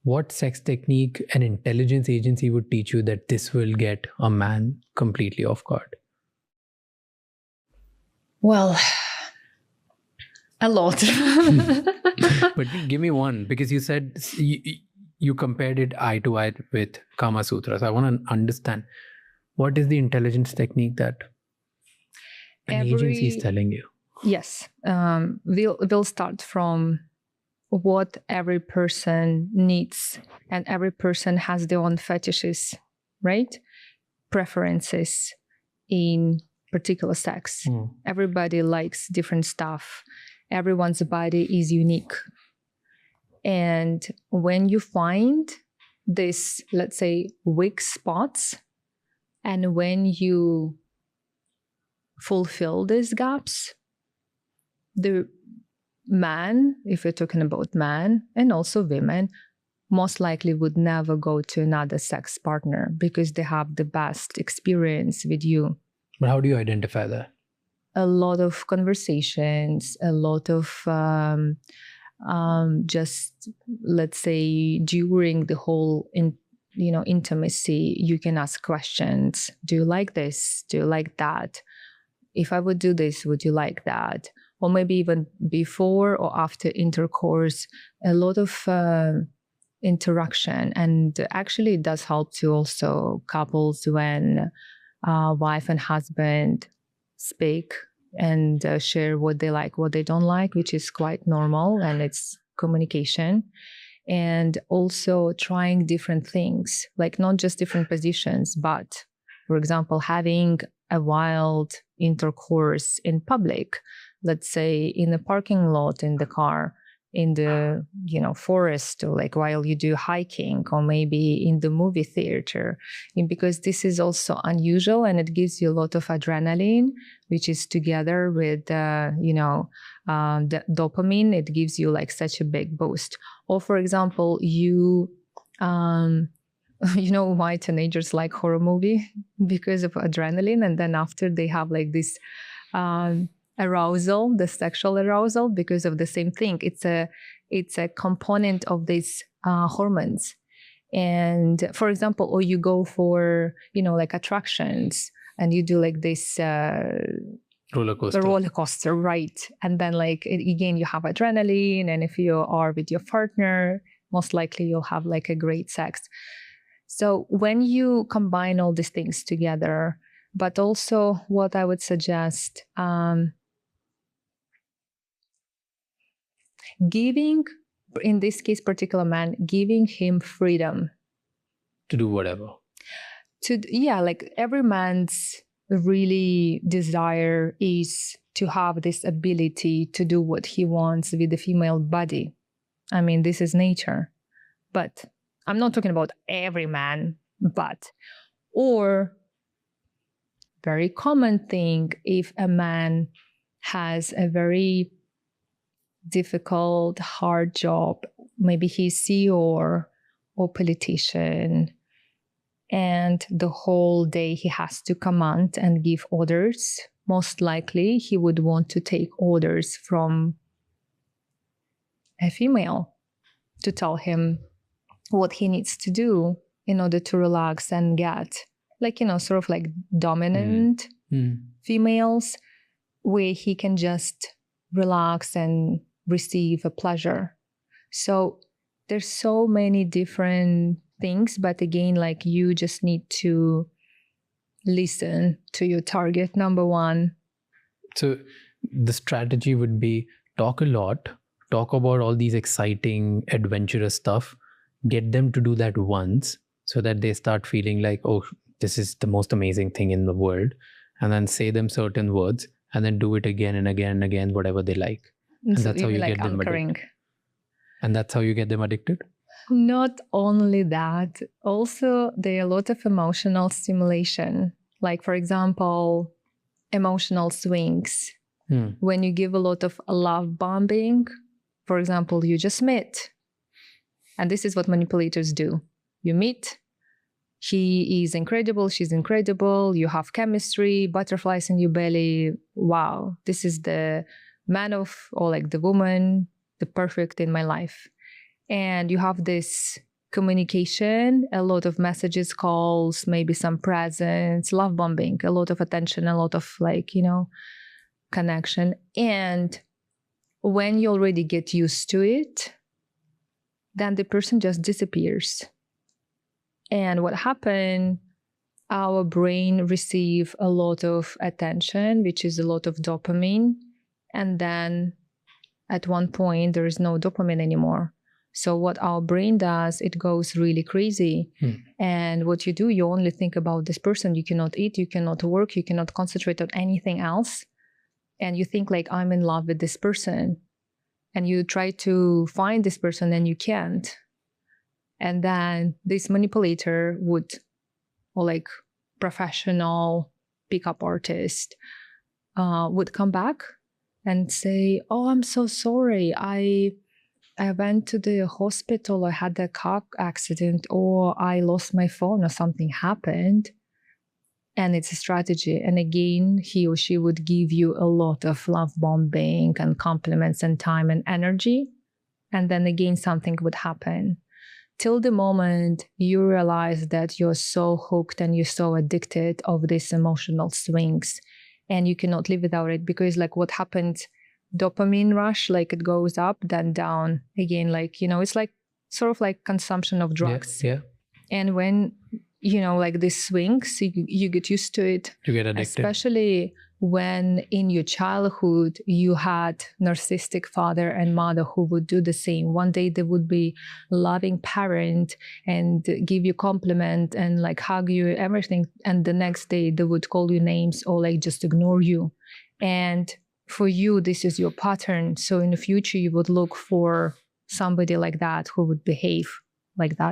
what sex technique an intelligence agency would teach you that this will get a man completely off guard? Well, a lot. But give me one, because you said you compared it eye to eye with Kama Sutra. So I want to understand, what is the intelligence technique that an agency is telling you? Yes. We'll start from what every person needs, and every person has their own fetishes, right? Preferences in particular sex. Everybody likes different stuff. Everyone's body is unique. And when you find this, let's say, weak spots, and when you fulfill these gaps, the man, if you're talking about man, and also women, most likely would never go to another sex partner because they have the best experience with you. But how do you identify that? A lot of conversations, a lot of just, let's say, during the whole intimacy, you can ask questions. Do you like this? Do you like that? If I would do this, would you like that? Or maybe even before or after intercourse, a lot of interaction. And actually it does help to also couples when wife and husband speak and share what they like, what they don't like, which is quite normal, and it's communication. And also trying different things, like not just different positions, but for example, having a wild intercourse in public, let's say in a parking lot, in the car, in the forest, or like while you do hiking, or maybe in the movie theater, because this is also unusual, and it gives you a lot of adrenaline, which is together with the dopamine. It gives you like such a big boost. Or for example, you know why teenagers like horror movie? Because of adrenaline, and then after they have like this arousal, the sexual arousal, because of the same thing. It's a component of these hormones. And for example, or you go for like attractions, and you do like this roller coaster, right? And then like again you have adrenaline, and if you are with your partner, most likely you'll have like a great sex. So when you combine all these things together, but also what I would suggest, giving, in this case, particular man, giving him freedom to do whatever. Like every man's really desire is to have this ability to do what he wants with the female body. I mean, this is nature. But I'm not talking about every man, or very common thing, if a man has a very difficult, hard job, maybe he's CEO or politician, and the whole day he has to command and give orders, most likely he would want to take orders from a female to tell him what he needs to do in order to relax and get, like, sort of like dominant females, where he can just relax and receive a pleasure. So there's so many different things, but again, like, you just need to listen to your target, number one. So the strategy would be talk a lot, talk about all these exciting, adventurous stuff, get them to do that once so that they start feeling like, oh, this is the most amazing thing in the world, and then say them certain words and then do it again and again and again, whatever they like. And so that's how you get them addicted. And that's how you get them addicted? Not only that, also there are a lot of emotional stimulation. Like, for example, emotional swings. When you give a lot of love bombing, for example, you just meet. And this is what manipulators do. You meet, he is incredible, she's incredible, you have chemistry, butterflies in your belly. Wow, this is the man of, or like the woman, the perfect in my life. And you have this communication, a lot of messages, calls, maybe some presents, love bombing, a lot of attention, a lot of connection. And when you already get used to it, then the person just disappears. And what happened, our brain receive a lot of attention, which is a lot of dopamine. And then at one point, there is no dopamine anymore. So what our brain does, it goes really crazy. And what you do, you only think about this person. You cannot eat, you cannot work, you cannot concentrate on anything else. And you think like, I'm in love with this person. And you try to find this person and you can't. And then this manipulator would, or like professional pickup artist, would come back and say, oh, I'm so sorry. I went to the hospital, I had a car accident, or I lost my phone, or something happened. And it's a strategy. And again, he or she would give you a lot of love bombing and compliments and time and energy. And then again, something would happen. Till the moment you realize that you're so hooked and you're so addicted of these emotional swings and you cannot live without it, because like what happened, dopamine rush, like it goes up, then down again, like, it's like sort of like consumption of drugs. Yeah. And when, like this swings, you get used to it. You get addicted. Especially when in your childhood, you had narcissistic father and mother who would do the same. One day they would be loving parent and give you compliment and like hug you, everything. And the next day they would call you names or like just ignore you. And for you, this is your pattern. So in the future, you would look for somebody like that who would behave like that.